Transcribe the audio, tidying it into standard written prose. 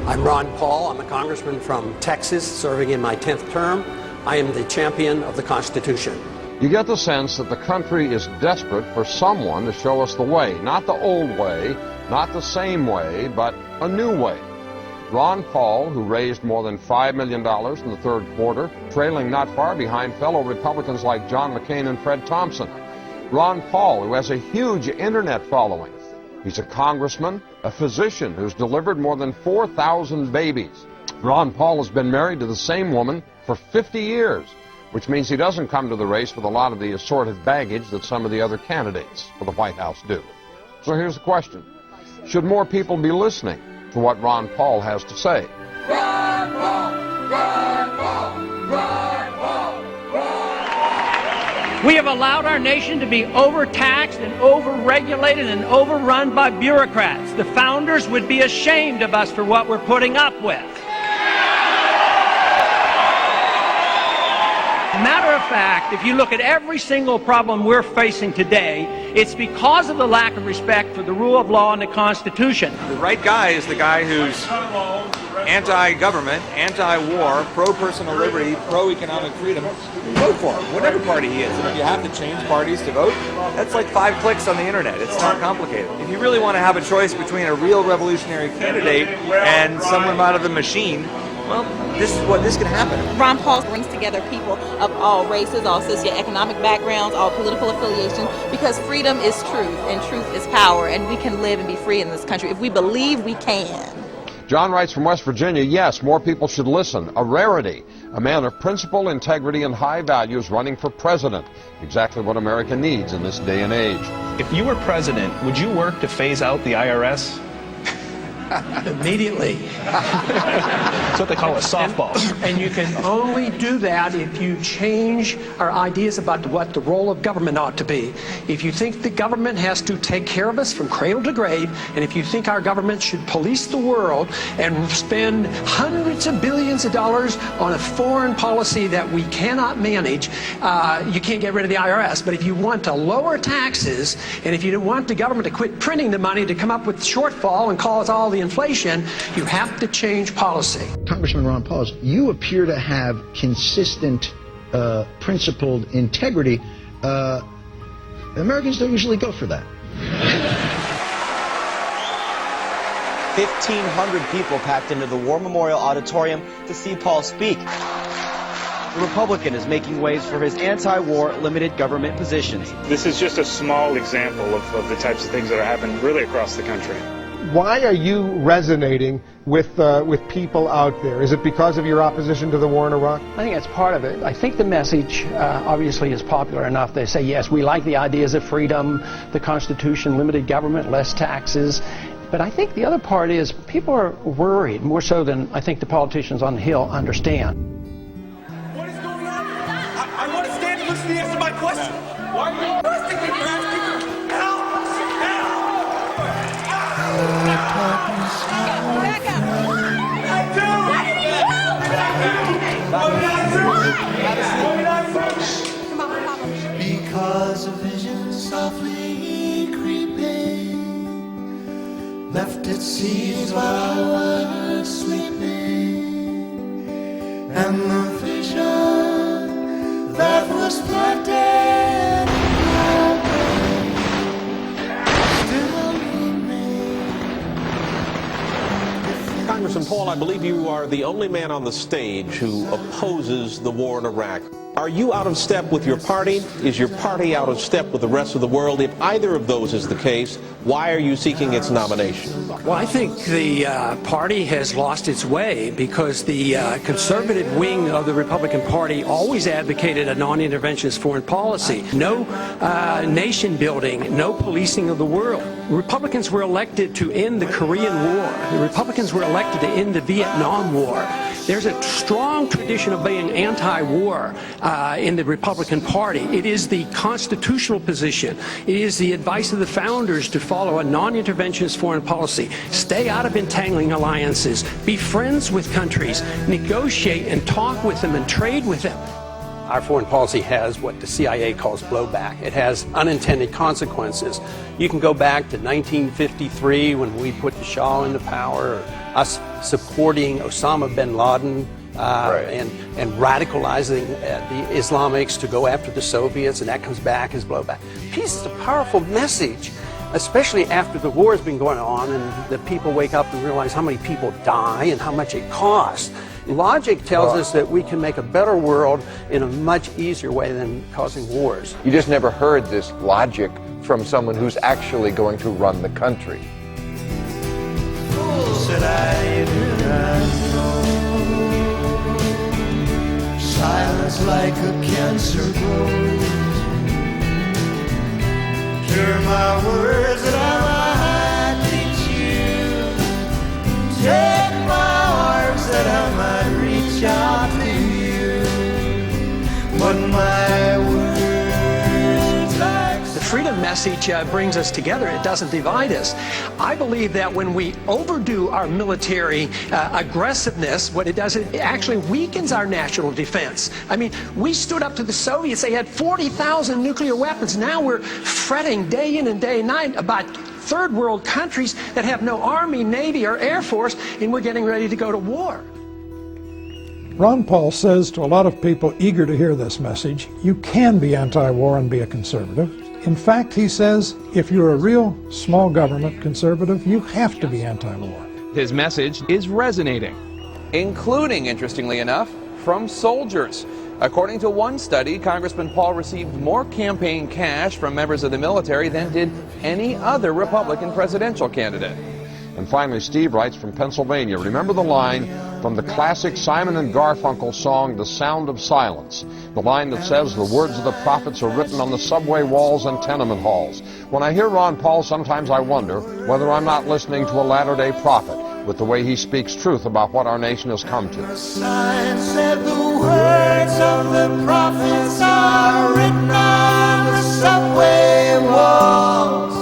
I'm Ron Paul. I'm a congressman from Texas, serving in my 10th term. I am the champion of the Constitution. You get the sense that the country is desperate for someone to show us the way. Not the old way, not the same way, but a new way. Ron Paul, who raised more than $5 million in the third quarter, trailing not far behind fellow Republicans like John McCain and Fred Thompson. Ron Paul, who has a huge internet following. He's a congressman, a physician who's delivered more than 4,000 babies. Ron Paul has been married to the same woman for 50 years, which means he doesn't come to the race with a lot of the assorted baggage that some of the other candidates for the White House do. So here's the question. Should more people be listening to what Ron Paul has to say? Ron Paul! Ron Paul! Ron Paul! Ron Paul! We have allowed our nation to be overtaxed and overregulated and overrun by bureaucrats. The founders would be ashamed of us for what we're putting up with. Matter of fact, if you look at every single problem we're facing today, it's because of the lack of respect for the rule of law and the Constitution. The right guy is the guy who's anti-government, anti-war, pro-personal liberty, pro-economic freedom. Vote for him, whatever party he is. And if you have to change parties to vote, that's like 5 clicks on the internet. It's not complicated. If you really want to have a choice between a real revolutionary candidate and someone out of the machine, well, this can happen. Ron Paul brings together people of all races, all socioeconomic backgrounds, all political affiliations, because freedom is truth and truth is power, and we can live and be free in this country if we believe we can. John writes from West Virginia, yes, more people should listen. A rarity. A man of principle, integrity, and high values running for president. Exactly what America needs in this day and age. If you were president, would you work to phase out the IRS? Immediately. That's what they call a softball. And you can only do that if you change our ideas about what the role of government ought to be. If you think the government has to take care of us from cradle to grave, and if you think our government should police the world and spend hundreds of billions of dollars on a foreign policy that we cannot manage, you can't get rid of the IRS. But if you want to lower taxes, and if you want the government to quit printing the money to come up with shortfall and cause all the inflation, you have to change policy. Congressman Ron Paul, you appear to have consistent, principled integrity. Americans don't usually go for that. 1,500 people packed into the War Memorial Auditorium to see Paul speak. The Republican is making waves for his anti-war limited government positions. This is just a small example of the types of things that are happening really across the country. Why are you resonating with people out there? Is it because of your opposition to the war in Iraq? I think that's part of it. I think the message obviously is popular enough. They say, yes, we like the ideas of freedom, the Constitution, limited government, less taxes. But I think the other part is people are worried, more so than I think the politicians on the Hill understand. What is going on? I want to stand and listen to the answer to my question. Why are you arresting me for asking for help? Because a vision softly creeping left its seeds while I was sleeping, and the vision that was planted in my brain still remains. Congressman Paul, I believe you are the only man on the stage who opposes the war in Iraq. Are you out of step with your party? Is your party out of step with the rest of the world? If either of those is the case, why are you seeking its nomination? Well, I think the party has lost its way because the conservative wing of the Republican Party always advocated a non-interventionist foreign policy. No nation building, no policing of the world. Republicans were elected to end the Korean War. The Republicans were elected to end the Vietnam War. There's a strong tradition of being anti-war in the Republican Party. It is the constitutional position. It is the advice of the founders to follow a non-interventionist foreign policy. Stay out of entangling alliances. Be friends with countries. Negotiate and talk with them and trade with them. Our foreign policy has what the CIA calls blowback. It has unintended consequences. You can go back to 1953 when we put the Shah into power, or us supporting Osama bin Laden and radicalizing the Islamics to go after the Soviets, and that comes back as blowback. Peace is a powerful message, especially after the war has been going on and the people wake up and realize how many people die and how much it costs. Logic tells us that we can make a better world in a much easier way than causing wars. You just never heard this logic from someone who's actually going to run the country. Said I did not know. Silence like a cancer grows. Hear my words that I might teach you. Take my arms that I might reach out to you. But my words like the freedom message brings us together. It doesn't divide us. I believe that when we overdo our military aggressiveness, what it does, it actually weakens our national defense. I mean, we stood up to the Soviets. They had 40,000 nuclear weapons. Now we're fretting day in and day night about third world countries that have no army, navy, or air force, and we're getting ready to go to war. Ron Paul says to a lot of people eager to hear this message, you can be anti-war and be a conservative. In fact, he says, if you're a real small government conservative, you have to be anti-war. His message is resonating, including, interestingly enough, from soldiers. According to one study, Congressman Paul received more campaign cash from members of the military than did any other Republican presidential candidate. And finally, Steve writes from Pennsylvania, remember the line from the classic Simon and Garfunkel song, The Sound of Silence, the line that says the words of the prophets are written on the subway walls and tenement halls. When I hear Ron Paul, sometimes I wonder whether I'm not listening to a latter-day prophet with the way he speaks truth about what our nation has come to. the sign said the words of the prophets are written on the subway walls.